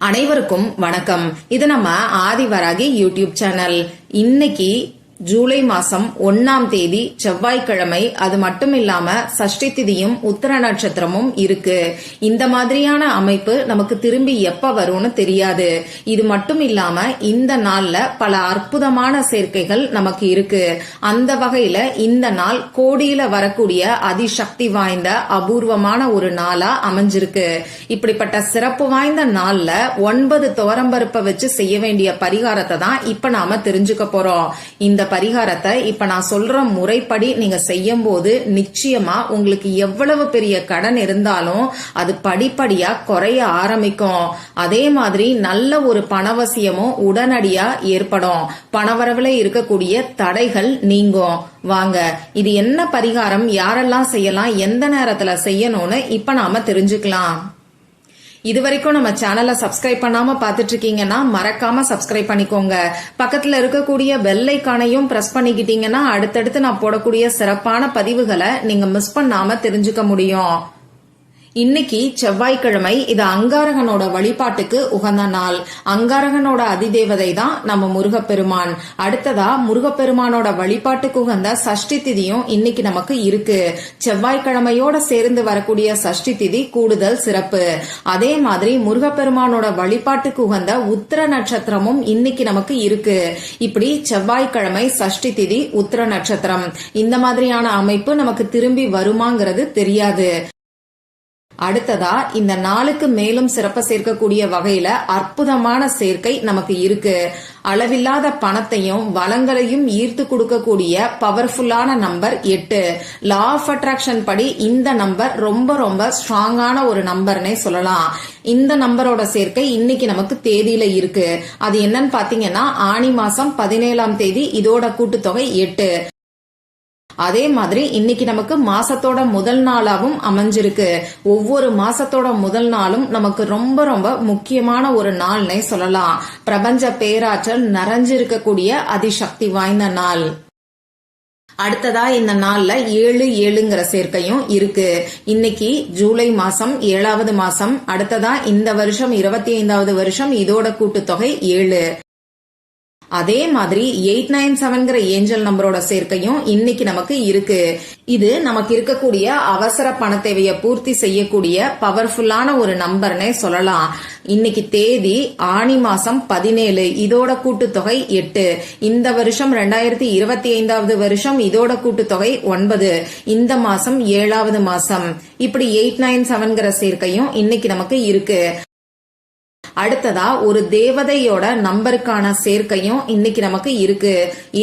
அனைவருக்கும் வணக்கம். இது நம்ம ஆதிவராகி யூடியூப் சேனல். இன்னைக்கு ஜூலை மாசம் 1ஆம் தேதி செவ்வாய்க்கிழமை. அது மட்டும் இல்லாம சஷ்டி திதியும் உத்திர நட்சத்திரமும் இருக்கு. இந்த மாதிரியான அமைப்பு நமக்கு திரும்பி எப்ப வரும்னு தெரியாது. இது மட்டும் இல்லாம இந்த நாள்ல பல அற்புதமான சேர்க்கைகள் நமக்கு இருக்கு. அந்த வகையில இந்த நாள் கோடியில வரக்கூடிய அதிசக்தி வாய்ந்த அபூர்வமான ஒரு நாளா அமைஞ்சிருக்கு. இப்படிப்பட்ட சிறப்பு வாய்ந்த நாள்ல 9 துவரம்பருப்பை வச்சு செய்ய வேண்டிய பரிகாரத்தை தான் இப்ப நாம தெரிஞ்சுக்க போறோம். இந்த பரிகாரத்தை இப்ப நான் சொல்ற முறைப்படி நீங்க செய்யும் போது நிச்சயமா உங்களுக்கு எவ்வளவு பெரிய கடன் இருந்தாலும் அது படிப்படியா குறைய ஆரம்பிக்கும். அதே மாதிரி நல்ல ஒரு பணவசியமும் உடனடியா ஏற்படும். பணவரவுல இருக்கக்கூடிய தடைகள் நீங்கும். வாங்க, இது என்ன பரிகாரம், யாரெல்லாம் செய்யலாம், எந்த நேரத்துல செய்யணும்னு இப்ப நாம தெரிஞ்சுக்கலாம். இதுவரைக்கும் நம்ம சேனலை சப்ஸ்கிரைப் பண்ணாம பாத்துட்டு இருக்கீங்கன்னா மறக்காம சப்ஸ்கிரைப் பண்ணிக்கோங்க. பக்கத்துல இருக்கக்கூடிய பெல் ஐகானையும் பிரஸ் பண்ணிக்கிட்டீங்கன்னா அடுத்தடுத்து நான் போடக்கூடிய சிறப்பான பதிவுகளை நீங்க மிஸ் பண்ணாம தெரிஞ்சுக்க முடியும். இன்னைக்கு செவ்வாய்க்கிழமை. இது அங்காரகனோட வழிபாட்டுக்கு உகந்த நாள். அங்காரகனோட அதிதேவதை தான் நம்ம முருகப்பெருமான். அடுத்ததா முருகப்பெருமானோட வழிபாட்டுக்கு உகந்த சஷ்டி திதியும் இன்னைக்கு நமக்கு இருக்கு. செவ்வாய்க்கிழமையோட சேர்ந்து வரக்கூடிய சஷ்டி திதி கூடுதல் சிறப்பு. அதே மாதிரி முருகப்பெருமானோட வழிபாட்டுக்கு உகந்த உத்திர நட்சத்திரமும் இன்னைக்கு நமக்கு இருக்கு. இப்படி செவ்வாய்க்கிழமை, சஷ்டி திதி, உத்திர நட்சத்திரம், இந்த மாதிரியான அமைப்பு நமக்கு திரும்பி வருமாங்கிறது தெரியாது. அடுத்ததா இந்த நாளுக்கு மேலும் சிறப்பு சேர்க்கக்கூடிய வகையில அற்புதமான சேர்க்கை நமக்கு இருக்கு. அளவில்லாத பணத்தையும் வளங்களையும் ஈர்த்து கொடுக்கக்கூடிய பவர்ஃபுல்லான நம்பர் 8. லா ஆஃப் அட்ராக்ஷன் படி இந்த நம்பர் ரொம்ப ரொம்ப ஸ்ட்ராங்கான ஒரு நம்பர்னே சொல்லலாம். இந்த நம்பரோட சேர்க்கை இன்னைக்கு நமக்கு தேதியில இருக்கு. அது என்னன்னு பாத்தீங்கன்னா ஆனி மாசம் 17ஆம் தேதி. இதோட கூட்டுத்தொகை 8. அதே மாதிரி இன்னைக்கு நமக்கு மாசத்தோட முதல் நாளாவும் அமைஞ்சிருக்கு. ஒவ்வொரு மாசத்தோட முதல் நாளும் நமக்கு ரொம்ப ரொம்ப முக்கியமான ஒரு நாள்னே சொல்லலாம். பிரபஞ்ச பேராற்றல் நிறைஞ்சிருக்கக்கூடிய அதிசக்தி வாய்ந்த நாள். அடுத்ததா இந்த நாள்ல 7/7ங்கிற சேர்க்கையும் இருக்கு. இன்னைக்கு ஜூலை மாசம் 7வது மாசம். அடுத்ததா இந்த வருஷம் 25வது வருஷம். இதோட கூட்டுத்தொகை 7. அதே மாதிரி 897ங்கிற ஏஞ்சல் நம்பரோட சேர்க்கையும் இன்னைக்கு நமக்கு இருக்கு. இது நமக்கு இருக்கக்கூடிய அவசர பண தேவையை பூர்த்தி செய்யக்கூடிய பவர்ஃபுல்லான ஒரு நம்பர்னே சொல்லலாம். இன்னைக்கு தேதி ஆனி மாசம் 17. இதோட கூட்டுத்தொகை 8. இந்த வருஷம் 2025வது வருஷம். இதோட கூட்டுத்தொகை 9. இந்த மாசம் 7வது மாசம். இப்படி 897ங்கிற சேர்க்கையும் இன்னைக்கு நமக்கு இருக்கு. அடுத்ததா ஒரு தேவதையோட நம்பருக்கான சேர்க்கையும் இன்னைக்கு நமக்கு இருக்கு.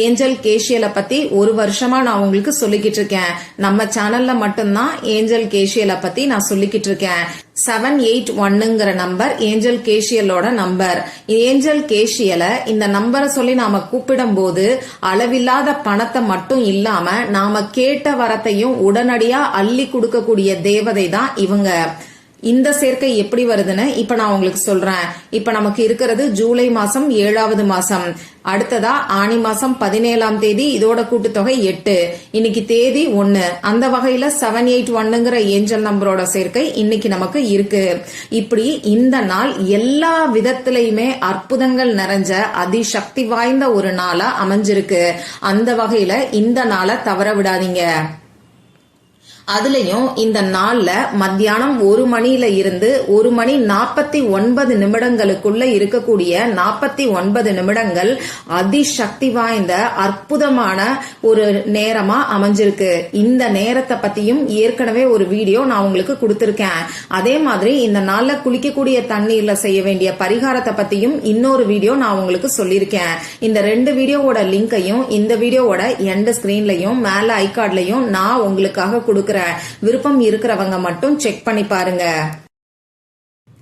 ஏஞ்சல் கேஷியலை பத்தி ஒரு வருஷமா நான் உங்களுக்கு சொல்லிக்கிட்டு இருக்கேன். நம்ம சேனல்ல மட்டும்தான் ஏஞ்சல் கேஷியலை பத்தி நான் சொல்லிக்கிட்டு இருக்கேன். 781ங்கிற நம்பர் ஏஞ்சல் கேஷியலோட நம்பர். ஏஞ்சல் கேஷியலை இந்த நம்பரை சொல்லி நாம கூப்பிடும் போது அளவில்லாத பணத்தை மட்டும் இல்லாம நாம கேட்ட வரத்தையும் உடனடியா அள்ளி கொடுக்கக்கூடிய தேவதை தான் இவங்க. இந்த சேர்க்கை எப்படி வருதுன்னு இப்ப நான் உங்களுக்கு சொல்றேன். இப்ப நமக்கு இருக்கிறது ஜூலை மாசம் 7வது மாசம். அடுத்ததா ஆனி மாசம் 17ஆம் தேதி. இதோட கூட்டுத்தொகை 8. இன்னைக்கு தேதி 1. அந்த வகையில 781ங்கிற ஏஞ்சல் நம்பரோட சேர்க்கை இன்னைக்கு நமக்கு இருக்கு. இப்படி இந்த நாள் எல்லா விதத்திலையுமே அற்புதங்கள் நிறைஞ்ச அதிசக்தி வாய்ந்த ஒரு நாளா அமைஞ்சிருக்கு. அந்த வகையில இந்த நாளை தவற விடாதீங்க. அதுலயும் இந்த நாள்ல மத்தியானம் 1 மணியில இருந்து 1 மணி 49 நிமிடங்களுக்குள்ள இருக்கக்கூடிய 49 நிமிடங்கள் அதிசக்தி வாய்ந்த அற்புதமான ஒரு நேரமா அமைஞ்சிருக்கு. இந்த நேரத்தை பத்தியும் ஏற்கனவே ஒரு வீடியோ நான் உங்களுக்கு கொடுத்திருக்கேன். அதே மாதிரி இந்த நாள்ல குளிக்கக்கூடிய தண்ணீர்ல செய்ய வேண்டிய பரிகாரத்தை பத்தியும் இன்னொரு வீடியோ நான் உங்களுக்கு சொல்லியிருக்கேன். இந்த 2 வீடியோவோட லிங்கையும் இந்த வீடியோவோட எண்ட் ஸ்கிரீன்லயும் மேல ஐகார்ட்லயும் நான் உங்களுக்காக கொடுக்கிறேன். விருப்பம் இருக்கிறவங்க மட்டும் செக் பண்ணி பாருங்க.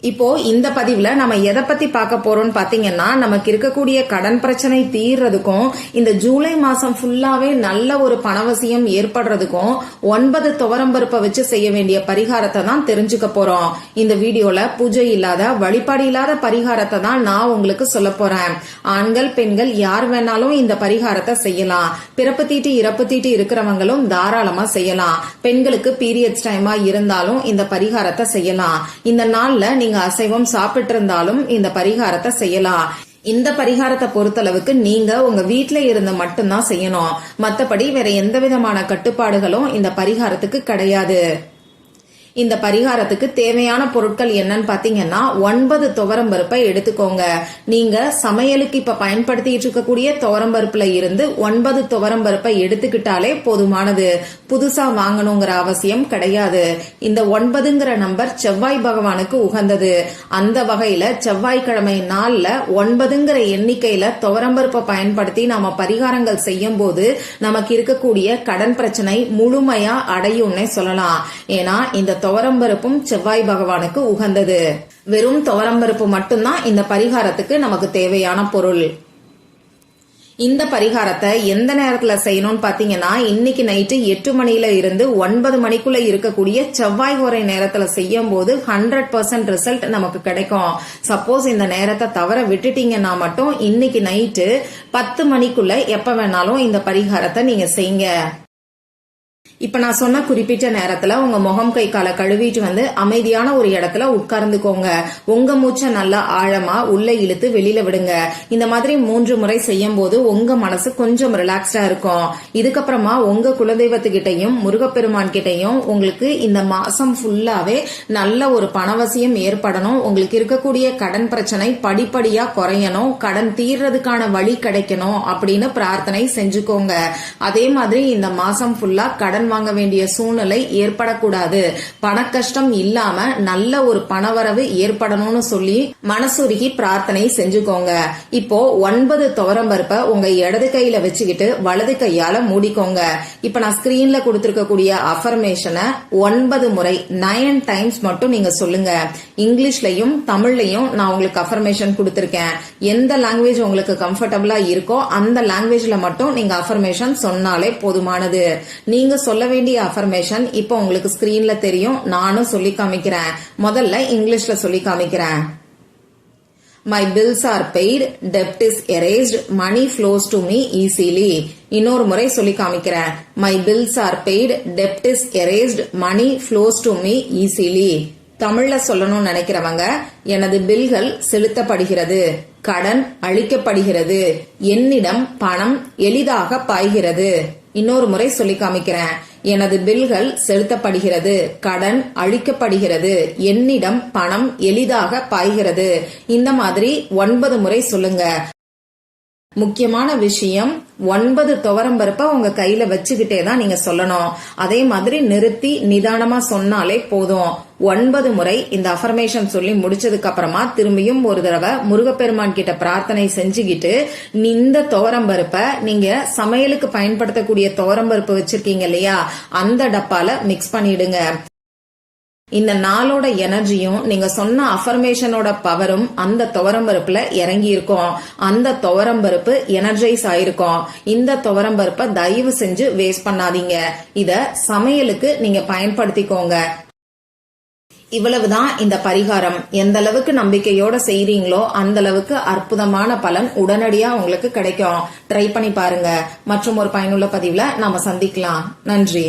இப்போ இந்த பதிவுல நம்ம எதை பத்தி பார்க்க போறோம்னு பாத்தீங்கன்னா, நமக்கு இருக்கக்கூடிய கடன் பிரச்சனை தீர்றதுக்கும் இந்த ஜூலை மாசம் ஃபுல்லாவே நல்ல ஒரு பணவசியம் ஏற்படுறதுக்கும் 9 துவரம்பருப்பை வச்சு செய்ய வேண்டிய பரிகாரத்தை தான் தெரிஞ்சுக்க போறோம். இந்த வீடியோல பூஜை இல்லாத, வழிபாடு இல்லாத பரிகாரத்தை தான் நான் உங்களுக்கு சொல்ல போறேன். ஆண்கள் பெண்கள் யார் வேணாலும் இந்த பரிகாரத்தை செய்யலாம். பிறப்பு தீட்டு இறப்பு தீட்டு இருக்கிறவங்களும் தாராளமா செய்யலாம். பெண்களுக்கு பீரியட்ஸ் டைமா இருந்தாலும் இந்த பரிகாரத்தை செய்யலாம். இந்த நாள்ல நீங்க நீங்க அசைவம் சாப்பிட்டு இருந்தாலும் இந்த பரிகாரத்தை செய்யலாம். இந்த பரிகாரத்தை பொறுத்தளவுக்கு நீங்க உங்க வீட்ல இருந்து மட்டும்தான் செய்யணும். மத்தபடி வேற எந்த விதமான கட்டுப்பாடுகளும் இந்த பரிகாரத்துக்கு கிடையாது. இந்த பரிகாரத்துக்கு தேவையான பொருட்கள் என்னன்னு பாத்தீங்கன்னா 9 துவரம்பருப்பை எடுத்துக்கோங்க. நீங்க சமையலுக்கு இப்ப பயன்படுத்திட்டு இருக்கக்கூடிய துவரம்பருப்புல இருந்து 9 துவரம்பருப்பை எடுத்துக்கிட்டாலே போதுமானது. புதுசா வாங்கணுங்கிற அவசியம் கிடையாது. இந்த 9ங்கிற நம்பர் செவ்வாய் பகவானுக்கு உகந்தது. அந்த வகையில செவ்வாய்க்கிழமை நாள்ல 9ங்கிற எண்ணிக்கையில துவரம்பருப்பை பயன்படுத்தி நாம பரிகாரங்கள் செய்யும் போது நமக்கு இருக்கக்கூடிய கடன் பிரச்சனை முழுமையா அடையும்னே சொல்லலாம். ஏன்னா இந்த துவரம்பருப்பும் செவ்வாய் பகவானுக்கு உகந்தது. வெறும் துவரம்பருப்பு மட்டும்தான் இந்த பரிகாரத்துக்கு நமக்கு தேவையான பொருள். இந்த பரிகாரத்தை எந்த நேரத்துல செய்யணும்னு பாத்தீங்கன்னா இன்னைக்கு நைட்டு 8 மணில இருந்து 9 மணிக்குள்ள இருக்கக்கூடிய செவ்வாய் ஹோரை நேரத்துல செய்யும் போது 100% ரிசல்ட் நமக்கு கிடைக்கும். சப்போஸ் இந்த நேரத்தை தவற விட்டுட்டீங்கன்னா மட்டும் இன்னைக்கு நைட்டு 10 மணிக்குள்ள எப்ப வேணாலும் இந்த பரிகாரத்தை நீங்க செய்யுங்க. இப்ப நான் சொன்ன குறிப்பிட்ட நேரத்துல உங்க முகம் கை காலை கழுவிட்டு வந்து அமைதியான ஒரு இடத்துல உட்கார்ந்துக்கோங்க. உங்க மூச்சை நல்லா ஆழமா உள்ள இழுத்து வெளியில விடுங்க. இந்த மாதிரி 3 முறை செய்யும் போது உங்க மனசு கொஞ்சம் ரிலாக்ஸ்டா இருக்கும். இதுக்கப்புறமா உங்க குலதெய்வத்துக்கிட்டையும் முருகப்பெருமான் கிட்டையும் உங்களுக்கு இந்த மாசம் ஃபுல்லாவே நல்ல ஒரு பணவசியம் ஏற்படணும். உங்களுக்கு இருக்கக்கூடிய கடன் பிரச்சனை படிப்படியா குறையணும், கடன் தீர்றதுக்கான வழி கிடைக்கணும் அப்படின்னு பிரார்த்தனை செஞ்சுக்கோங்க. அதே மாதிரி இந்த மாசம் ஃபுல்லா கடன் வாங்க வேண்டிய சூழ்நிலை ஏற்படக்கூடாது, பண கஷ்டம் இல்லாம நல்ல ஒரு பணவரவு ஏற்படணும்னு சொல்லி மனசுருகி பிரார்த்தனை செஞ்சுக்கோங்க. இப்போ 9 துவரம்பருப்பை உங்க இடது கையில வச்சுக்கிட்டு வலது கையால மூடிக்கோங்க. இப்ப நான் ஸ்கிரீன்ல கொடுத்திருக்கக்கூடிய அஃபர்மேஷனை 9 முறை 9 டைம்ஸ் மட்டும் நீங்க சொல்லுங்க. இங்கிலீஷ்லயும் தமிழ்லயும் நான் உங்களுக்கு அஃபர்மேஷன் கொடுத்திருக்கேன். எந்த லாங்குவேஜ் உங்களுக்கு கம்ஃபர்டபுளா இருக்கோ அந்த லாங்குவேஜ்ல மட்டும் நீங்க அஃபர்மேஷன் சொன்னாலே போதுமானது. நீங்க சொல்ல வேண்டிய அஃபர்மேஷன் இப்போ உங்களுக்கு ஸ்கிரீன்ல தெரியும், நானும் சொல்லி காமிக்கிறேன். முதல்ல இங்கிலீஷ்ல சொல்லி காமிக்கிறேன். My bills are paid, debt is erased, money flows to me easily. இன்னொரு முறை சொல்லி காமிக்கிறேன். My bills are paid, debt is erased, money flows to me easily. தமிழ்ல சொல்லணும்னு நினைக்கிறவங்க எனது பில்கள் செலுத்தப்படுகிறது, கடன் அளிக்கப்படுகிறது, என்னிடம் பணம் எளிதாக பாய்கிறது. இன்னொரு முறை சொல்லி காமிக்கிறேன். எனது பில்கள் செலுத்தப்படுகிறது, கடன் அளிக்கப்படுகிறது, என்னிடம் பணம் எளிதாக பாய்கிறது. இந்த மாதிரி 9 முறை சொல்லுங்க. முக்கியமான விஷயம் 9 துவரம்பருப்பை உங்க கையில வச்சுக்கிட்டே தான் நீங்க சொல்லணும். அதே மாதிரி நிறுத்தி நிதானமா சொன்னாலே போதும். 9 முறை இந்த அஃபர்மேஷன் சொல்லி முடிச்சதுக்கு அப்புறமா திரும்பியும் ஒரு தடவை முருகப்பெருமான் கிட்ட பிரார்த்தனை செஞ்சுக்கிட்டு இந்த துவரம்பருப்பை நீங்க சமையலுக்கு பயன்படுத்தக்கூடிய துவரம்பருப்பு வச்சிருக்கீங்க இல்லையா, அந்த டப்பால மிக்ஸ் பண்ணிடுங்க. இந்த நாளோட எனர்ஜியும் நீங்க சொன்ன அஃபர்மேஷனோட பவரும் அந்த துவரம்பருப்புல இறங்கி இருக்கும். அந்த துவரம்பருப்பு எனர்ஜைஸ் ஆயிருக்கும். இந்த துவரம்பருப்பை தயவு செஞ்சு வேஸ்ட் பண்ணாதீங்க. இத சமையலுக்கு நீங்க பயன்படுத்திக்கோங்க. இவ்வளவுதான் இந்த பரிகாரம். எந்த அளவுக்கு நம்பிக்கையோட செய்றீங்களோ அந்த அளவுக்கு அற்புதமான பலன் உடனடியா உங்களுக்கு கிடைக்கும். ட்ரை பண்ணி பாருங்க. மற்றும் ஒரு பயனுள்ள பதிவுல நாம சந்திக்கலாம். நன்றி.